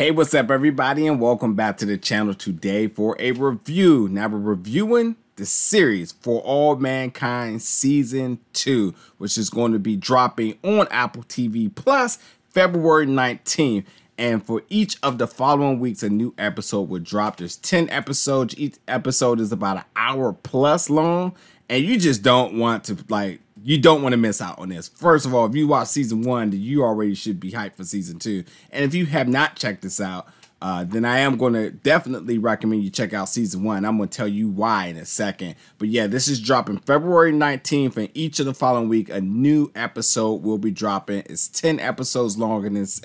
Hey, what's up everybody, and welcome back to the channel today for a review. Now we're reviewing the series For All Mankind Season 2, which is going to be dropping on Apple TV Plus February 19th. And for each of the following weeks, a new episode will drop. There's 10 episodes. Each episode is about an hour plus long, and you just don't want to, you don't want to miss out on this. First of all, if you watch season 1, then you already should be hyped for season 2. And if you have not checked this out, then I am going to definitely recommend you check out season 1. I'm going to tell you why in a second. But yeah, this is dropping February 19th, and each of the following week, a new episode will be dropping. It's 10 episodes long in this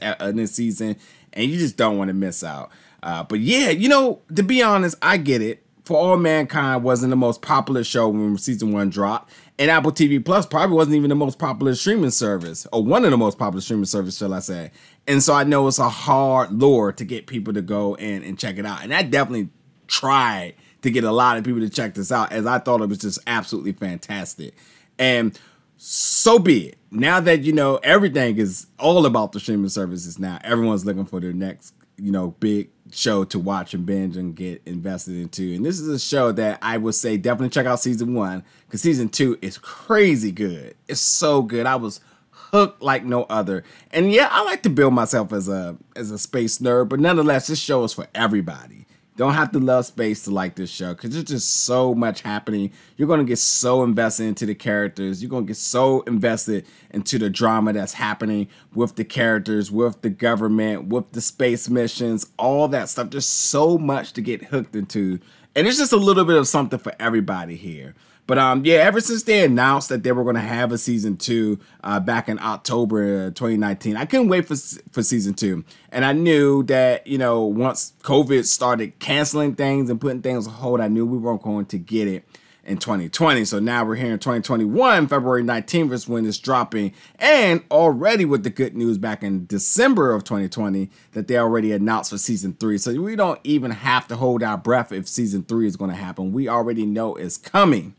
season, and you just don't want to miss out. But yeah, you know, to be honest, I get it. For All Mankind wasn't the most popular show when season 1 dropped. And Apple TV Plus probably wasn't even the most popular streaming service, or one of the most popular streaming services, shall I say. And so I know it's a hard lure to get people to go in and check it out. And I definitely tried to get a lot of people to check this out, as I thought it was just absolutely fantastic. And so be it. Now that, you know, everything is all about the streaming services now, everyone's looking for their next, you know, big show to watch and binge and get invested into. And this is a show that I would say definitely check out season 1, because season 2 is crazy good. It's so good. I was hooked like no other. And yeah, I like to build myself as a space nerd, but nonetheless, this show is for everybody. Don't have to love space to like this show, because there's just so much happening. You're going to get so invested into the characters. You're going to get so invested into the drama that's happening with the characters, with the government, with the space missions, all that stuff. There's so much to get hooked into. And it's just a little bit of something for everybody here. But yeah, ever since they announced that they were going to have a season 2 back in October 2019, I couldn't wait for season 2. And I knew that, you know, once COVID started canceling things and putting things on hold, I knew we weren't going to get it in 2020. So now we're here in 2021, February 19th is when it's dropping. And already with the good news back in December of 2020 that they already announced for season 3. So we don't even have to hold our breath if season 3 is going to happen. We already know it's coming.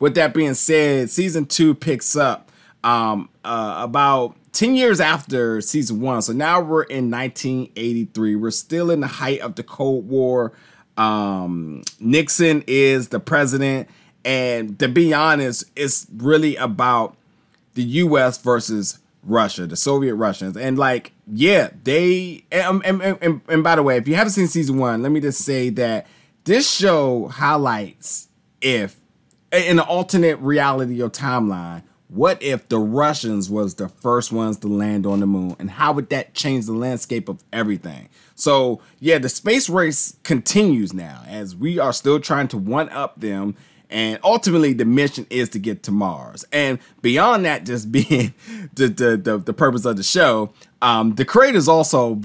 With that being said, season 2 picks up about 10 years after season 1. So now we're in 1983. We're still in the height of the Cold War. Nixon is the president. And to be honest, it's really about the U.S. versus Russia, the Soviet Russians. And like, yeah, they and by the way, if you haven't seen season 1, let me just say that this show highlights if in the alternate reality or timeline, what if the Russians was the first ones to land on the moon? And how would that change the landscape of everything? So yeah, the space race continues now as we are still trying to one-up them. And ultimately, the mission is to get to Mars. And beyond that just being the purpose of the show, the creators also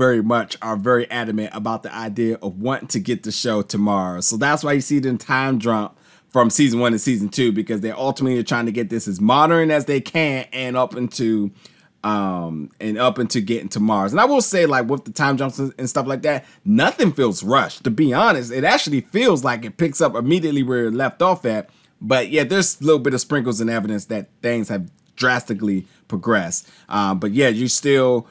are very adamant about the idea of wanting to get the show to Mars. So that's why you see the time jump from season 1 to season 2, because they ultimately are trying to get this as modern as they can and up into getting to Mars. And I will say, like, with the time jumps and stuff like that, nothing feels rushed. To be honest, it actually feels like it picks up immediately where it left off at. But yeah, there's a little bit of sprinkles and evidence that things have drastically progressed. But yeah, you still,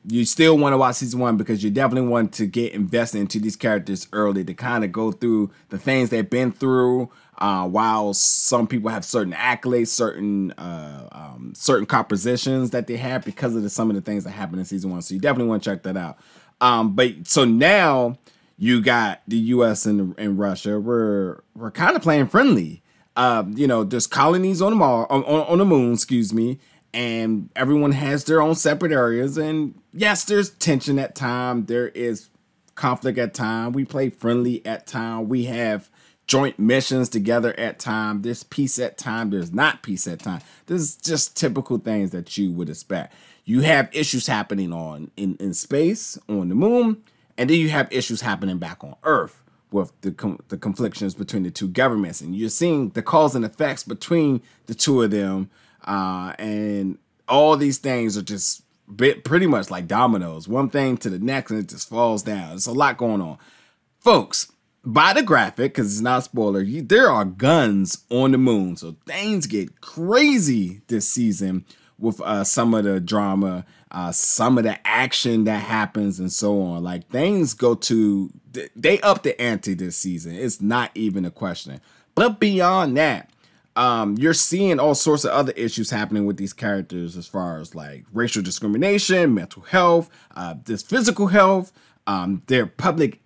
you still want to watch season 1, because you definitely want to get invested into these characters early to kind of go through the things they've been through. While some people have certain accolades, certain compositions that they have because of some of the things that happened in season 1. So you definitely want to check that out. But so now you got the U.S. and Russia. We're kind of playing friendly. You know, there's colonies on the moon, excuse me. And everyone has their own separate areas. And yes, there's tension at time. There is conflict at time. We play friendly at time. We have joint missions together at time. There's peace at time. There's not peace at time. This is just typical things that you would expect. You have issues happening in space, on the moon. And then you have issues happening back on Earth with the conflictions between the two governments. And you're seeing the cause and effects between the two of them. And all these things are just pretty much like dominoes, one thing to the next, and it just falls down. There's a lot going on, folks. By the graphic, because it's not a spoiler, there are guns on the moon, so things get crazy this season with some of the drama, some of the action that happens, and so on. Like, things they up the ante this season. It's not even a question. But beyond that, you're seeing all sorts of other issues happening with these characters, as far as like racial discrimination, mental health, this physical health, their public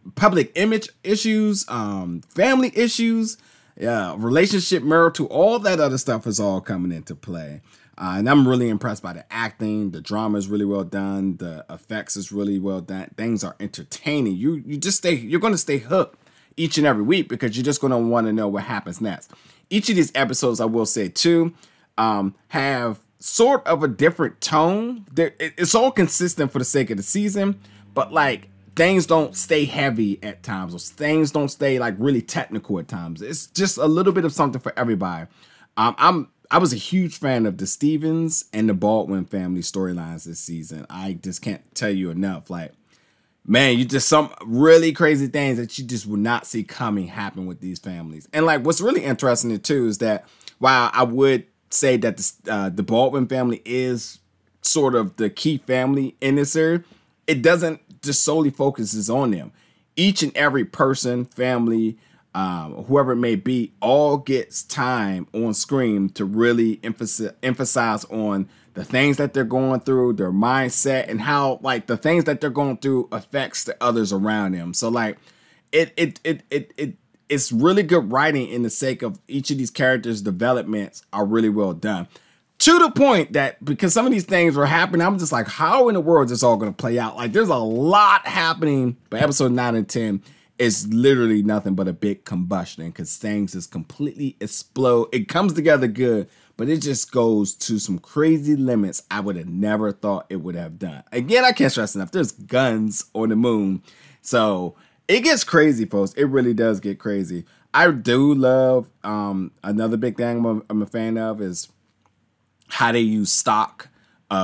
image issues, family issues, relationship, marital, all that other stuff is all coming into play. And I'm really impressed by the acting. The drama is really well done. The effects is really well done. Things are entertaining. You're going to stay hooked each and every week, because you're just going to want to know what happens next. Each of these episodes, I will say too, have sort of a different tone. It's all consistent for the sake of the season, but like, things don't stay heavy at times, or things don't stay like really technical at times. It's just a little bit of something for everybody. I was a huge fan of the Stevens and the Baldwin family storylines this season. I just can't tell you enough. Like, man, you just some really crazy things that you just would not see coming happen with these families. And like, what's really interesting too is that while I would say that the Baldwin family is sort of the key family in this series, it doesn't just solely focuses on them. Each and every person, family, whoever it may be, all gets time on screen to really emphasize on the things that they're going through, their mindset, and how like the things that they're going through affects the others around them. So like, it's really good writing in the sake of each of these characters' developments are really well done. To the point that, because some of these things were happening, I'm just like, how in the world is this all going to play out? Like, there's a lot happening, but episode 9 and 10 is literally nothing but a big combustion, because things just completely explode. It comes together good, but it just goes to some crazy limits I would have never thought it would have done. Again, I can't stress enough, there's guns on the moon. So it gets crazy, folks. It really does get crazy. I do love, another big thing I'm a fan of is how they use stock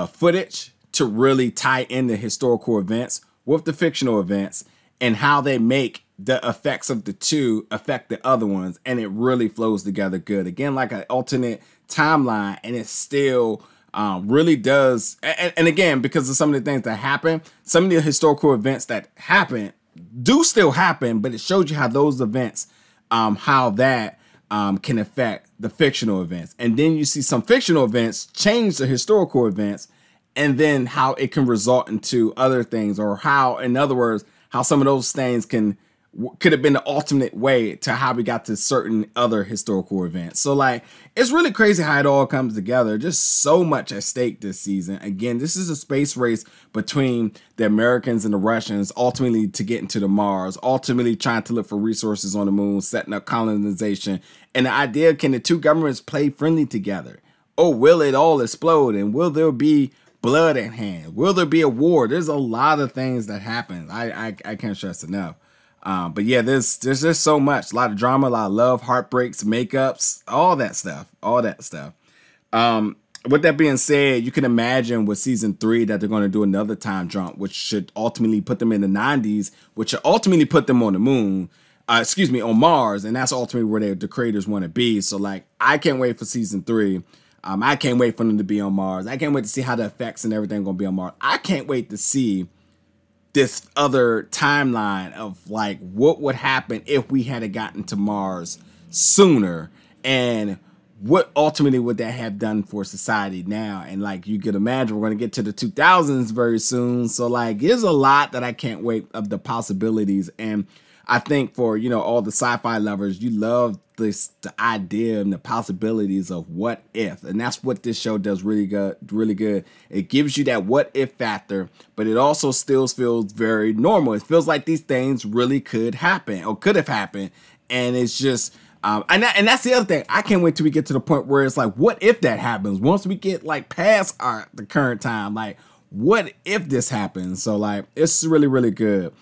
footage to really tie in the historical events with the fictional events, and how they make the effects of the two affect the other ones, and it really flows together good. Again, like an alternate timeline, and it still really does. And again, because of some of the things that happen, some of the historical events that happen do still happen, but it shows you how those events, how that can affect the fictional events. And then you see some fictional events change the historical events, and then how it can result into other things, or how, in other words, how some of those things could have been the ultimate way to how we got to certain other historical events. So like, it's really crazy how it all comes together. Just so much at stake this season. Again, this is a space race between the Americans and the Russians, ultimately to get into the Mars, ultimately trying to look for resources on the moon, setting up colonization. And the idea, can the two governments play friendly together? Or will it all explode? And will there be blood at hand? Will there be a war? There's a lot of things that happen. I can't stress enough. But yeah, there's just so much. A lot of drama, a lot of love, heartbreaks, makeups, all that stuff. With that being said, you can imagine with season 3 that they're going to do another time jump, which should ultimately put them in the 90s, which should ultimately put them on the moon. On Mars, and that's ultimately where the creators want to be. So like, I can't wait for season 3. I can't wait for them to be on Mars. I can't wait to see how the effects and everything are going to be on Mars. I can't wait to see this other timeline of like what would happen if we had gotten to Mars sooner, and what ultimately would that have done for society now. And like, you could imagine we're going to get to the 2000s very soon. So like, there's a lot that I can't wait of the possibilities. And I think for, all the sci-fi lovers, you love the idea and the possibilities of what if. And that's what this show does really good. It gives you that what if factor, but it also still feels very normal. It feels like these things really could happen or could have happened. And it's just, and that's the other thing. I can't wait till we get to the point where it's like, what if that happens? Once we get like past the current time, like, what if this happens? So like, it's really, really good.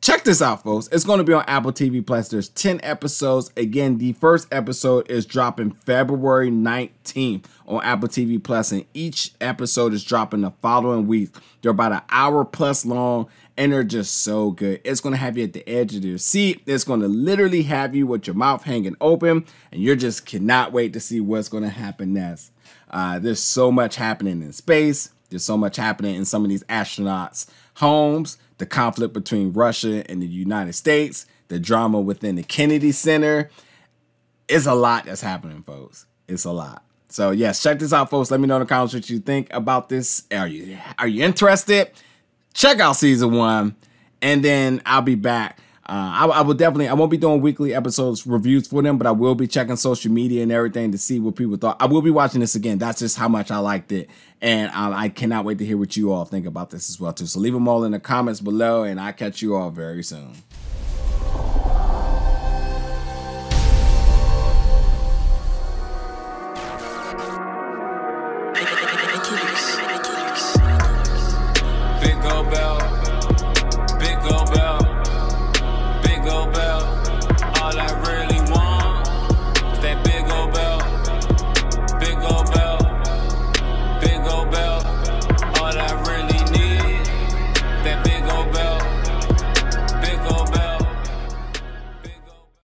Check this out, folks. It's going to be on Apple TV Plus. There's 10 episodes. Again, the first episode is dropping February 19th on Apple TV Plus, and each episode is dropping the following week. They're about an hour plus long, and they're just so good. It's going to have you at the edge of your seat. It's going to literally have you with your mouth hanging open, and you just cannot wait to see what's going to happen next. There's so much happening in space. There's so much happening in some of these astronauts' homes. The conflict between Russia and the United States. The drama within the Kennedy Center. It's a lot that's happening, folks. It's a lot. So yes, check this out, folks. Let me know in the comments what you think about this. Are you interested? Check out season 1, and then I'll be back. I won't be doing weekly episodes reviews for them, but I will be checking social media and everything to see what people thought. I will be watching this again. That's just how much I liked it, and I cannot wait to hear what you all think about this as well too. So leave them all in the comments below, and I'll catch you all very soon.